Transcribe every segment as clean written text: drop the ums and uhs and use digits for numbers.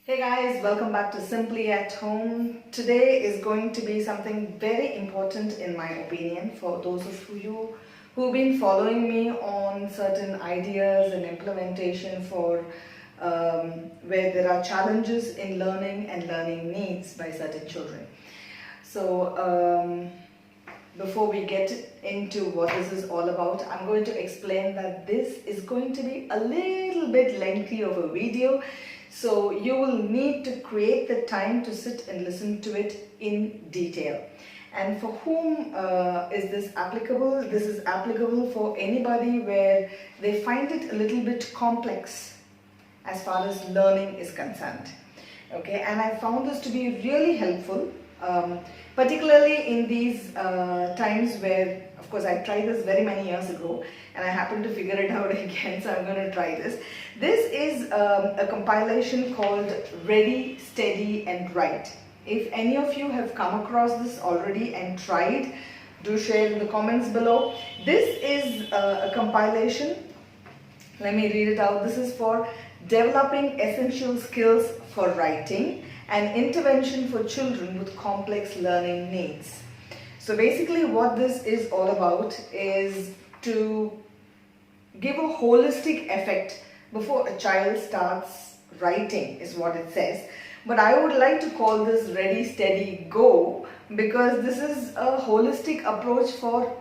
Hey guys, welcome back to Simply at Home. Today is going to be something very important in my opinion for those of you who've been following me on certain ideas and implementation for where there are challenges in learning and learning needs by certain children. So before we get into what this is all about, I'm going to explain that this is going to be a little bit lengthy of a video. So you will need to create the time to sit and listen to it in detail. And for whom is this applicable? This is applicable for anybody where they find it a little bit complex as far as learning is concerned. Okay, and I found this to be really helpful, particularly in these times where, of course, I tried this very many years ago and I happened to figure it out again, so I'm going to try this. This is a compilation called Ready, Steady and Write. If any of you have come across this already and tried, do share in the comments below. This is a compilation. Let me read it out. This is for developing essential skills for writing and intervention for children with complex learning needs. So basically what this is all about is to give a holistic effect before a child starts writing, is what it says. But I would like to call this Ready, Steady, Go, because this is a holistic approach for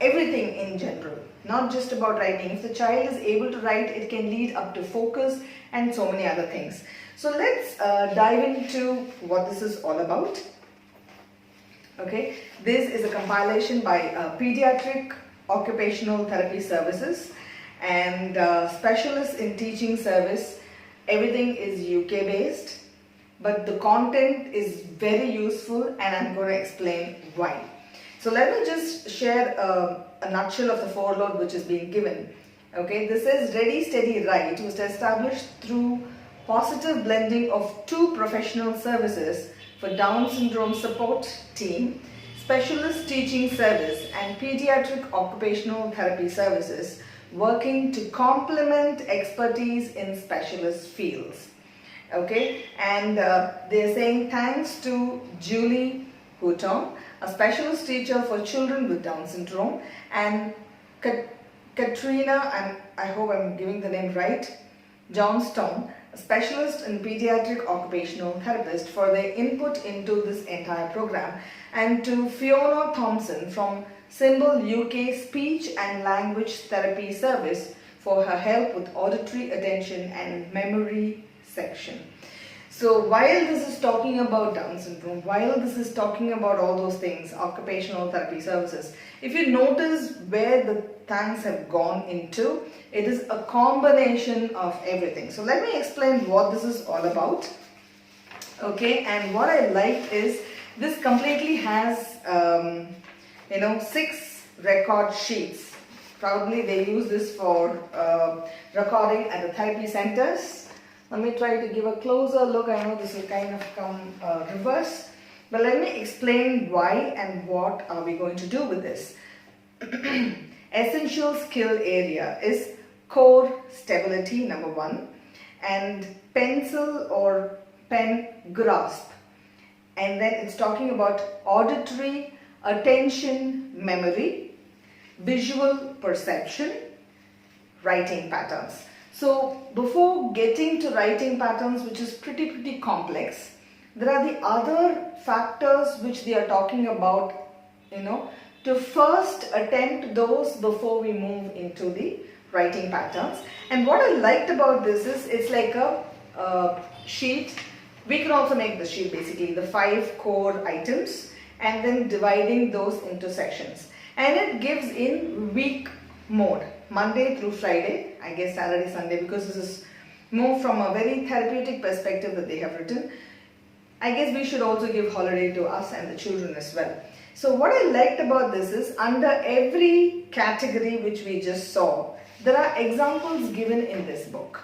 everything in general, not just about writing. If the child is able to write, it can lead up to focus and so many other things. So let's dive into what this is all about. Okay, this is a compilation by Pediatric Occupational Therapy Services and Specialists in Teaching Service. Everything is UK based, but the content is very useful and I'm going to explain why. So let me just share a nutshell of the foreload which is being given. Okay, this is Ready, Steady, Write, was established through positive blending of two professional services for Down syndrome support team, Specialist Teaching Service and Pediatric Occupational Therapy Services, working to complement expertise in specialist fields. Okay, and they're saying thanks to Julie Houghton, a specialist teacher for children with Down syndrome, and Katrina, and I hope I'm giving the name right, Johnstone, a specialist in pediatric occupational therapist, for their input into this entire program, and to Fiona Thompson from Symbol UK Speech and Language Therapy Service for her help with auditory, attention and memory section. So while this is talking about Down syndrome, while this is talking about all those things, occupational therapy services, if you notice where the thanks have gone into, it is a combination of everything. So let me explain what this is all about. Okay, and what I like is this completely has 6 record sheets. Probably they use this for recording at the therapy centers. Let me try to give a closer look. I know this will kind of come reverse, but let me explain why and what are we going to do with this. Essential skill area is core stability, number 1, and pencil or pen grasp. And then it's talking about auditory, attention, memory, visual perception, writing patterns. So before getting to writing patterns, which is pretty complex, there are the other factors which they are talking about, to first attempt those before we move into the writing patterns. And what I liked about this is it's like a sheet. We can also make the sheet basically the 5 core items and then dividing those into sections. And it gives in week mode, Monday through Friday, I guess Saturday, Sunday, because this is more from a very therapeutic perspective that they have written. I guess we should also give holiday to us and the children as well. So what I liked about this is under every category which we just saw, there are examples given in this book.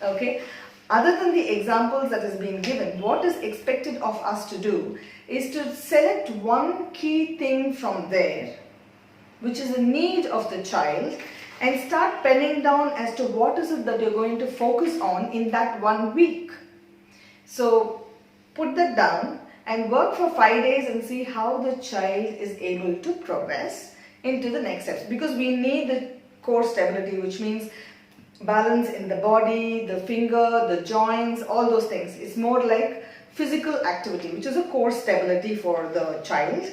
Okay, other than the examples that is being given, what is expected of us to do is to select one key thing from there, which is a need of the child, and start penning down as to what is it that you're going to focus on in that 1 week. So put that down and work for 5 days and see how the child is able to progress into the next steps, because we need the core stability, which means balance in the body, the finger, the joints, all those things. It's more like physical activity, which is a core stability for the child.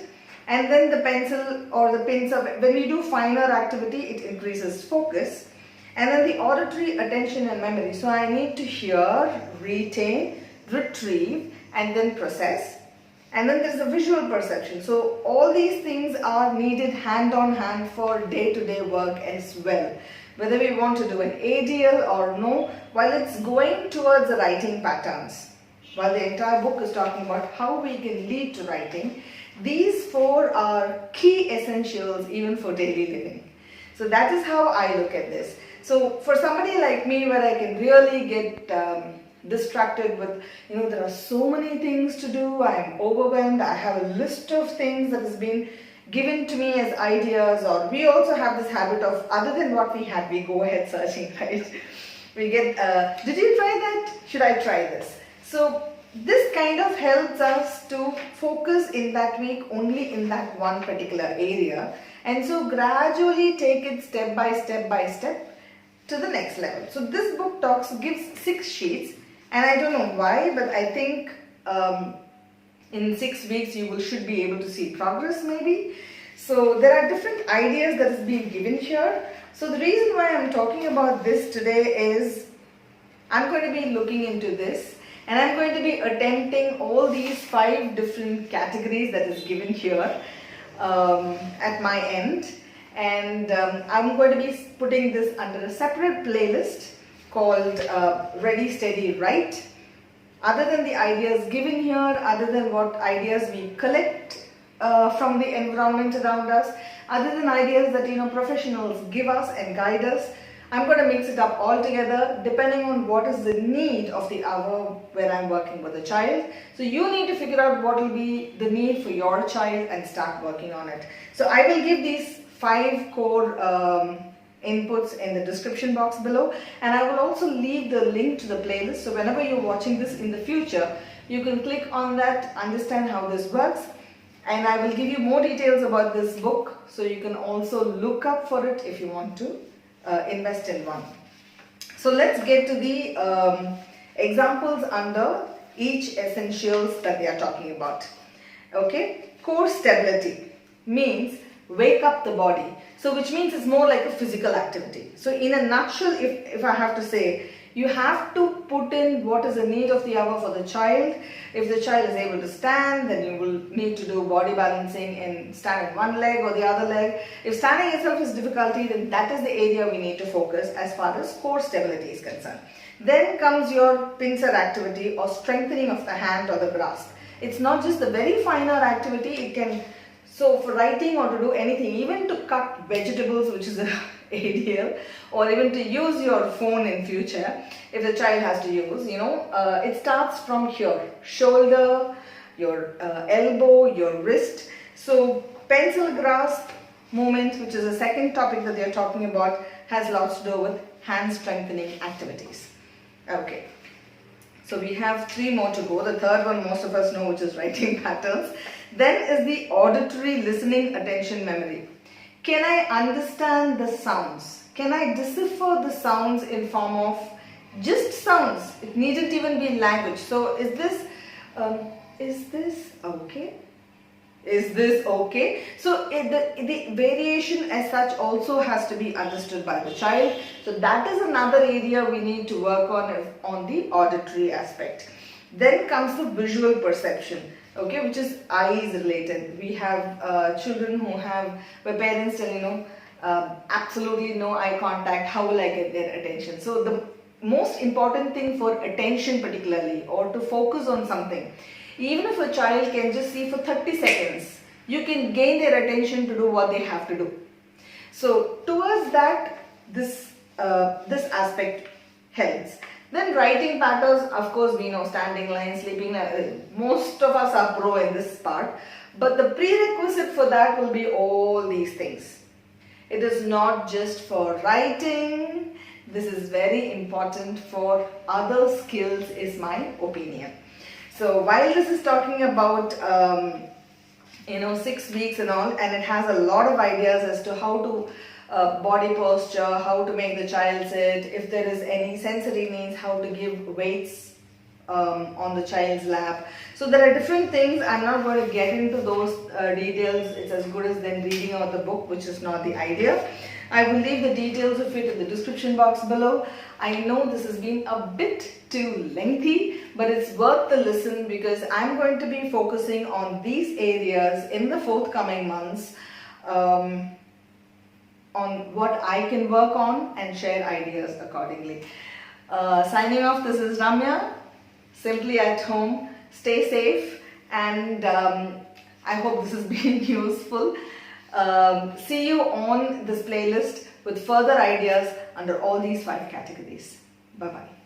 And then the pencil or the pincer, when we do finer activity, it increases focus. And then the auditory, attention and memory. So I need to hear, retain, retrieve and then process. And then there's the visual perception. So all these things are needed hand on hand for day-to-day work as well. Whether we want to do an ADL or no, while it's going towards the writing patterns. While the entire book is talking about how we can lead to writing, these 4 are key essentials even for daily living. So that is how I look at this. So for somebody like me, where I can really get distracted with, there are so many things to do, I am overwhelmed, I have a list of things that has been given to me as ideas, or we also have this habit of, other than what we had, we go ahead searching, right? We get, did you try that? Should I try this? So this kind of helps us to focus in that week only in that one particular area, and so gradually take it step by step to the next level. So this book gives 6 sheets, and I don't know why, but I think in 6 weeks you should be able to see progress maybe. So there are different ideas that is being given here. So the reason why I'm talking about this today is I'm going to be looking into this, and I'm going to be attempting all these 5 different categories that is given here at my end. And I'm going to be putting this under a separate playlist called Ready, Steady, Write. Other than the ideas given here, other than what ideas we collect from the environment around us, other than ideas that professionals give us and guide us, I'm going to mix it up all together depending on what is the need of the hour when I'm working with a child. So you need to figure out what will be the need for your child and start working on it. So I will give these 5 core inputs in the description box below, and I will also leave the link to the playlist, so whenever you're watching this in the future, you can click on that, understand how this works, and I will give you more details about this book, so you can also look up for it if you want to invest in one. So let's get to the examples under each essentials that they are talking about. Okay, core stability means wake up the body. So which means it's more like a physical activity. So in a nutshell, if I have to say, you have to put in what is the need of the hour for the child. If the child is able to stand, then you will need to do body balancing and stand on one leg or the other leg. If standing itself is difficulty, then that is the area we need to focus as far as core stability is concerned. Then comes your pincer activity or strengthening of the hand or the grasp. It's not just the very finer activity, it can, so for writing or to do anything, even to cut vegetables, which is a ADL, or even to use your phone in future, if the child has to use, it starts from here, shoulder, your elbow, your wrist. So pencil grasp movement, which is the second topic that they are talking about, has lots to do with hand strengthening activities. Okay. So we have 3 more to go. The third one most of us know, which is writing patterns. Then is the auditory listening attention memory. Can I understand the sounds? Can I decipher the sounds in form of just sounds? It needn't even be language. So is this okay? Is this okay? So the variation as such also has to be understood by the child. So that is another area we need to work on the auditory aspect. Then comes the visual perception, okay, which is eyes related. We have children where parents tell, absolutely no eye contact, how will I get their attention? So the most important thing for attention particularly, or to focus on something, even if a child can just see for 30 seconds, you can gain their attention to do what they have to do. So towards that, this aspect helps. Then writing patterns, of course we know standing line, sleeping line, most of us are pro in this part. But the prerequisite for that will be all these things. It is not just for writing, this is very important for other skills is my opinion. So while this is talking about 6 weeks and all, and it has a lot of ideas as to how to body posture, how to make the child sit, if there is any sensory needs, how to give weights on the child's lap. So there are different things. I'm not going to get into those details. It's as good as then reading out the book, which is not the idea. I will leave the details of it in the description box below. I know this has been a bit too lengthy, but it's worth the listen because I'm going to be focusing on these areas in the forthcoming months, on what I can work on and share ideas accordingly. Signing off, this is Ramya, simply at home. Stay safe, and I hope this has been useful. See you on this playlist with further ideas under all these 5 categories. Bye-bye.